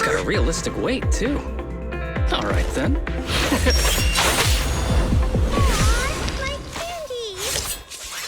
It's got a realistic weight, too. All right, then. My candy!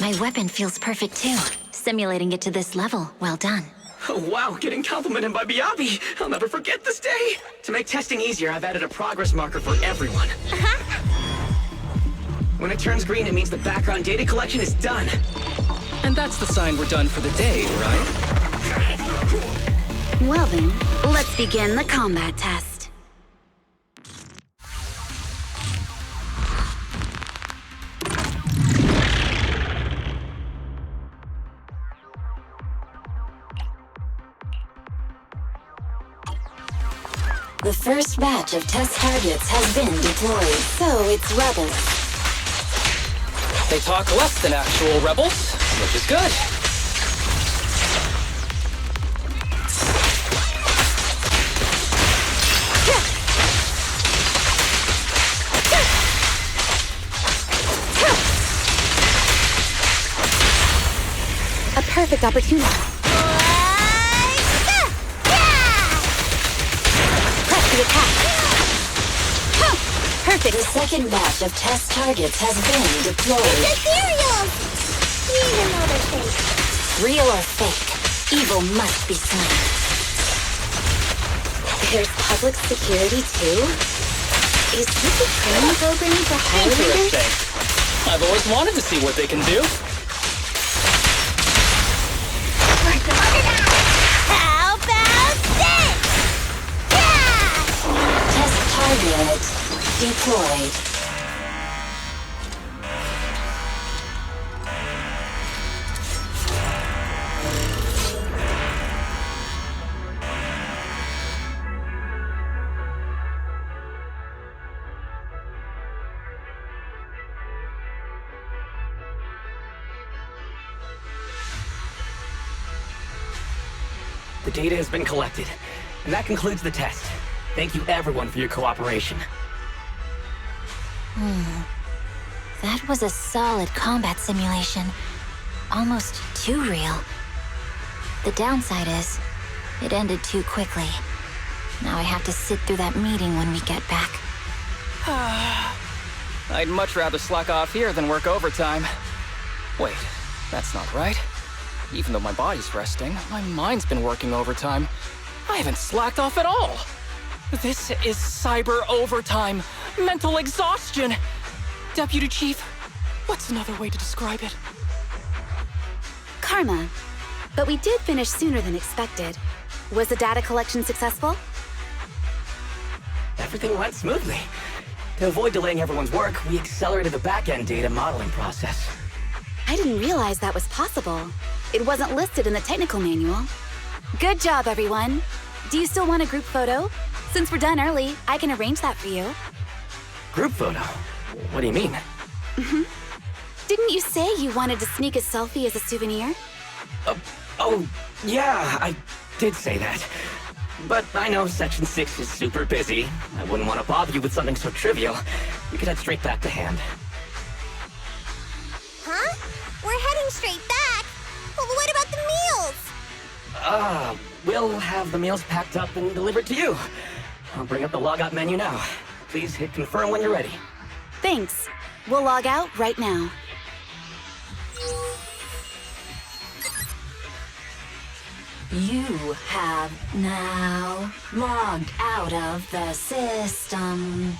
My weapon feels perfect, too. Simulating it to this level, well done. Oh, wow, getting complimented by Biabi. I'll never forget this day. To make testing easier, I've added a progress marker for everyone. When it turns green, it means the background data collection is done. And that's the sign we're done for the day, right? Well then, let's begin the combat test. The first batch of test targets has been deployed, so it's rebels. They talk less than actual rebels, which is good. A perfect opportunity. Press the attack. Perfect. The second batch of test targets has been deployed. The cereals! Even though they're fake. Real or fake, evil must be slain. There's public security too? Is this a training program for higher leaders? Interesting. I've always wanted to see what they can do. How about this? Yeah! Test target deployed. The data has been collected, and that concludes the test. Thank you everyone for your cooperation. That was a solid combat simulation. Almost too real. The downside is, it ended too quickly. Now I have to sit through that meeting when we get back. I'd much rather slack off here than work overtime. Wait, that's not right. Even though my body's resting, my mind's been working overtime. I haven't slacked off at all. This is cyber overtime. Mental exhaustion. Deputy Chief, what's another way to describe it? Karma. But we did finish sooner than expected. Was the data collection successful? Everything went smoothly. To avoid delaying everyone's work, we accelerated the back-end data modeling process. I didn't realize that was possible. It wasn't listed in the technical manual. Good job, everyone. Do you still want a group photo? Since we're done early, I can arrange that for you. Group photo? What do you mean? Didn't you say you wanted to sneak a selfie as a souvenir? Oh, yeah, I did say that. But I know Section 6 is super busy. I wouldn't want to bother you with something so trivial. We could head straight back to hand. Huh? We're heading straight back. Well, what about the meals? We'll have the meals packed up and delivered to you. I'll bring up the logout menu now. Please hit confirm when you're ready. Thanks. We'll log out right now. You have now logged out of the system.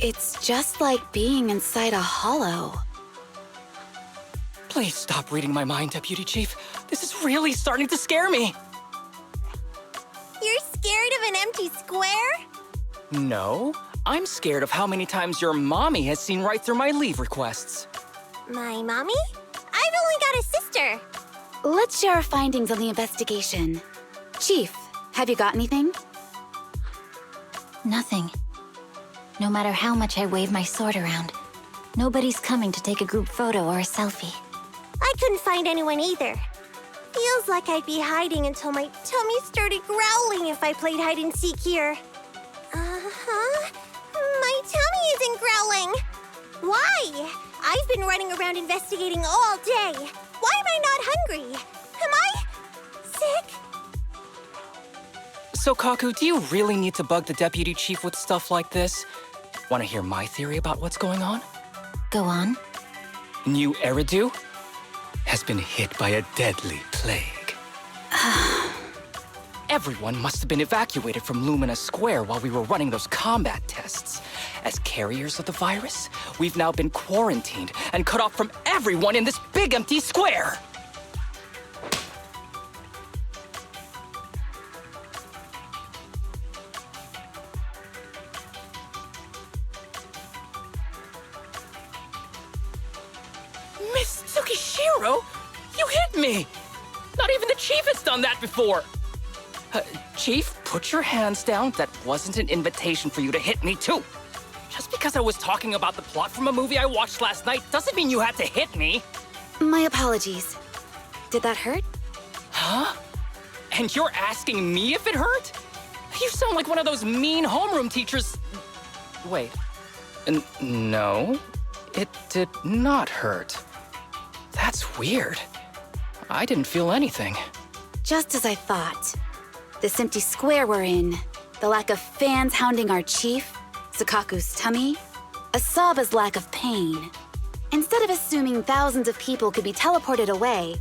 It's just like being inside a hollow. Please stop reading my mind, Deputy Chief. This is really starting to scare me. You're scared of an empty square? No, I'm scared of how many times your mommy has seen right through my leave requests. My mommy? I've only got a sister. Let's share our findings on the investigation. Chief, have you got anything? Nothing. No matter how much I wave my sword around, nobody's coming to take a group photo or a selfie. I couldn't find anyone either. Feels like I'd be hiding until my tummy started growling if I played hide and seek here. Uh-huh. My tummy isn't growling. Why? I've been running around investigating all day. Why am I not hungry? Am I sick? So, Kaku, do you really need to bug the Deputy Chief with stuff like this? Want to hear my theory about what's going on? Go on. New Eridu has been hit by a deadly plague. Everyone must have been evacuated from Lumina Square while we were running those combat tests. As carriers of the virus, we've now been quarantined and cut off from everyone in this big empty square. Miss Tsukishiro, you hit me! Not even the Chief has done that before! Chief, put your hands down. That wasn't an invitation for you to hit me, too. Just because I was talking about the plot from a movie I watched last night doesn't mean you had to hit me. My apologies. Did that hurt? Huh? And you're asking me if it hurt? You sound like one of those mean homeroom teachers. Wait. No, it did not hurt. That's weird. I didn't feel anything. Just as I thought. This empty square we're in, the lack of fans hounding our chief, Sukaku's tummy, Asaba's lack of pain. Instead of assuming thousands of people could be teleported away,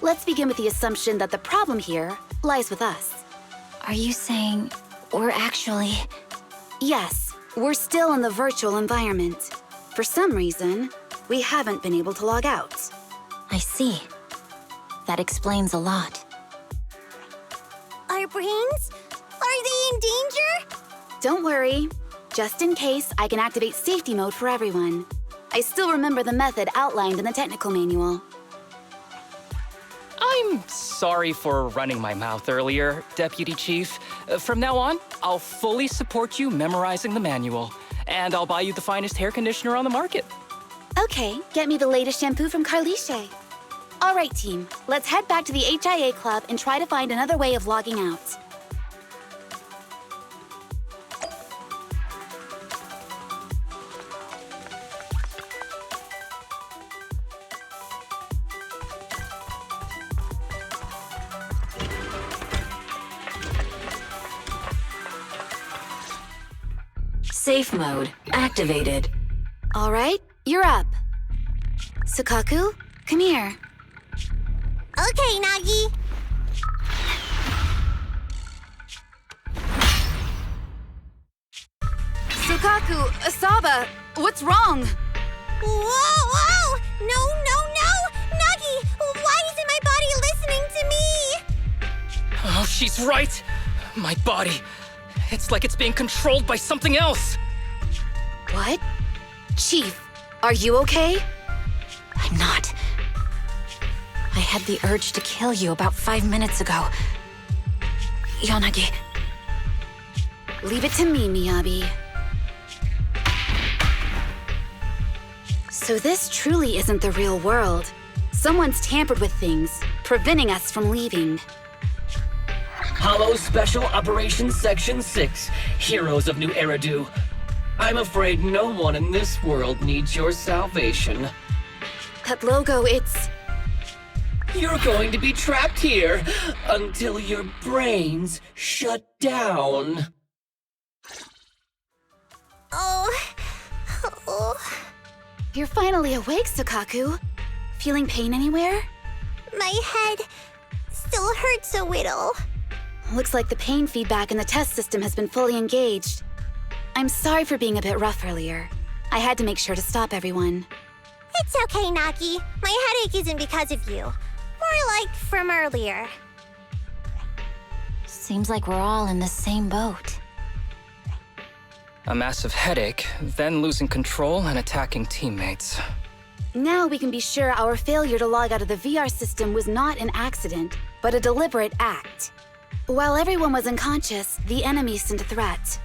let's begin with the assumption that the problem here lies with us. Are you saying we're actually... Yes, we're still in the virtual environment. For some reason, we haven't been able to log out. I see. That explains a lot. Our brains? Are they in danger? Don't worry. Just in case, I can activate safety mode for everyone. I still remember the method outlined in the technical manual. I'm sorry for running my mouth earlier, Deputy Chief. From now on, I'll fully support you memorizing the manual. And I'll buy you the finest hair conditioner on the market. Okay, get me the latest shampoo from Carliche. All right, team. Let's head back to the HIA Club and try to find another way of logging out. Safe mode activated. All right, you're up. Sukaku, come here. Okay, Nagi. Sukaku, Asaba, what's wrong? Whoa! No! Nagi, why isn't my body listening to me? Oh, she's right. My body. It's like it's being controlled by something else. What? Chief, are you okay? I'm not. I had the urge to kill you about 5 minutes ago. Yanagi. Leave it to me, Miyabi. So this truly isn't the real world. Someone's tampered with things, preventing us from leaving. Hollow Special Operations Section 6, Heroes of New Eridu. I'm afraid no one in this world needs your salvation. That logo, it's... You're going to be trapped here until your brains shut down. Oh. You're finally awake, Sukaku. Feeling pain anywhere? My head still hurts a little. Looks like the pain feedback in the test system has been fully engaged. I'm sorry for being a bit rough earlier. I had to make sure to stop everyone. It's okay, Nagi. My headache isn't because of you. More like from earlier. Seems like we're all in the same boat. A massive headache, then losing control and attacking teammates. Now we can be sure our failure to log out of the VR system was not an accident, but a deliberate act. While everyone was unconscious, the enemy sent a threat.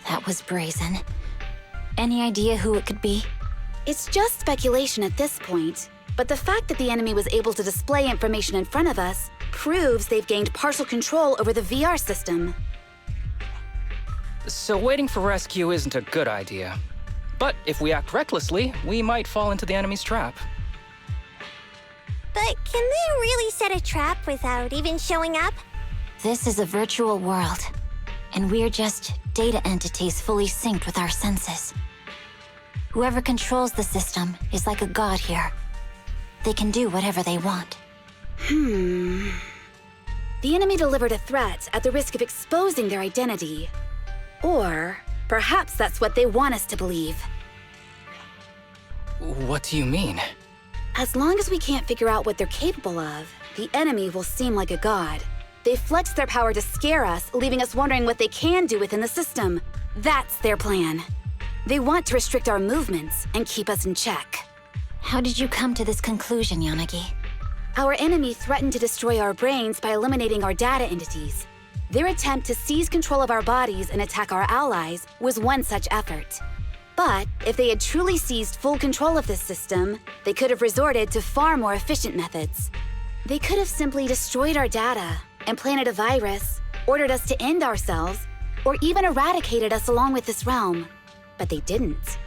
That was brazen. Any idea who it could be? It's just speculation at this point, but the fact that the enemy was able to display information in front of us proves they've gained partial control over the VR system. So waiting for rescue isn't a good idea. But if we act recklessly, we might fall into the enemy's trap. But can they really set a trap without even showing up? This is a virtual world, and we're just data entities fully synced with our senses. Whoever controls the system is like a god here. They can do whatever they want. The enemy delivered a threat at the risk of exposing their identity. Or perhaps that's what they want us to believe. What do you mean? As long as we can't figure out what they're capable of, the enemy will seem like a god. They flex their power to scare us, leaving us wondering what they can do within the system. That's their plan. They want to restrict our movements and keep us in check. How did you come to this conclusion, Yanagi? Our enemy threatened to destroy our brains by eliminating our data entities. Their attempt to seize control of our bodies and attack our allies was one such effort. But if they had truly seized full control of this system, they could have resorted to far more efficient methods. They could have simply destroyed our data, implanted a virus, ordered us to end ourselves, or even eradicated us along with this realm. But they didn't.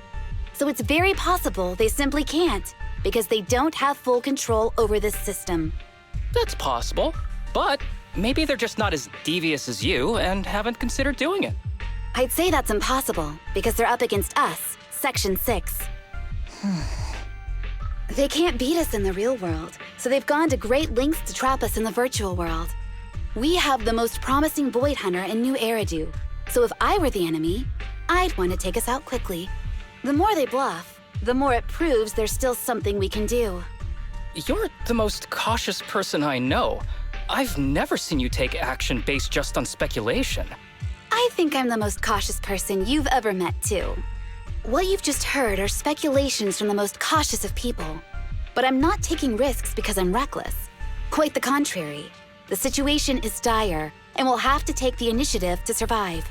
So it's very possible they simply can't, because they don't have full control over this system. That's possible, but maybe they're just not as devious as you and haven't considered doing it. I'd say that's impossible, because they're up against us, Section 6. They can't beat us in the real world, so they've gone to great lengths to trap us in the virtual world. We have the most promising Void Hunter in New Eridu, so if I were the enemy, I'd want to take us out quickly. The more they bluff, the more it proves there's still something we can do. You're the most cautious person I know. I've never seen you take action based just on speculation. I think I'm the most cautious person you've ever met, too. What you've just heard are speculations from the most cautious of people. But I'm not taking risks because I'm reckless. Quite the contrary. The situation is dire, and we'll have to take the initiative to survive.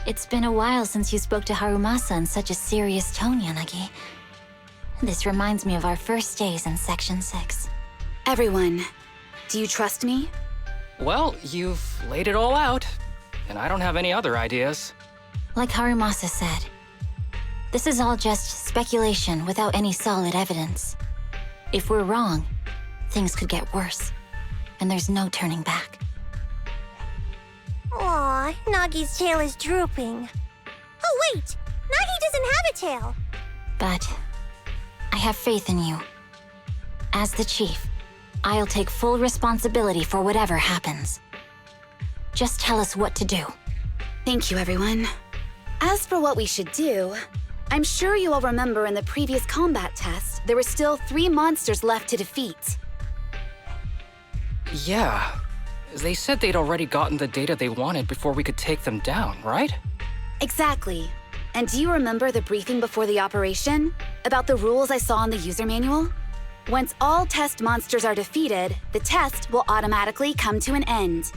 It's been a while since you spoke to Harumasa in such a serious tone, Yanagi. This reminds me of our first days in Section 6. Everyone, do you trust me? Well, you've laid it all out, and I don't have any other ideas. Like Harumasa said, this is all just speculation without any solid evidence. If we're wrong, things could get worse, and there's no turning back. Aw, Nagi's tail is drooping. Oh wait, Nagi doesn't have a tail. But I have faith in you. As the chief, I'll take full responsibility for whatever happens. Just tell us what to do. Thank you, everyone. As for what we should do, I'm sure you all remember in the previous combat test, there were still 3 monsters left to defeat. Yeah. They said they'd already gotten the data they wanted before we could take them down, right? Exactly. And do you remember the briefing before the operation? About the rules I saw in the user manual? Once all test monsters are defeated, the test will automatically come to an end.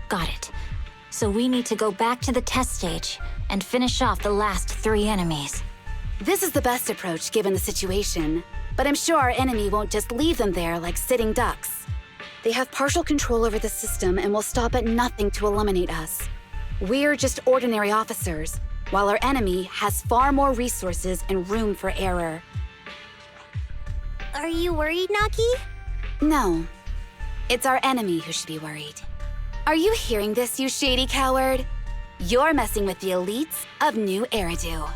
Got it. So we need to go back to the test stage and finish off the last 3 enemies. This is the best approach given the situation, but I'm sure our enemy won't just leave them there like sitting ducks. They have partial control over the system and will stop at nothing to eliminate us. We're just ordinary officers, while our enemy has far more resources and room for error. Are you worried, Nagi? No. It's our enemy who should be worried. Are you hearing this, you shady coward? You're messing with the elites of New Eridu.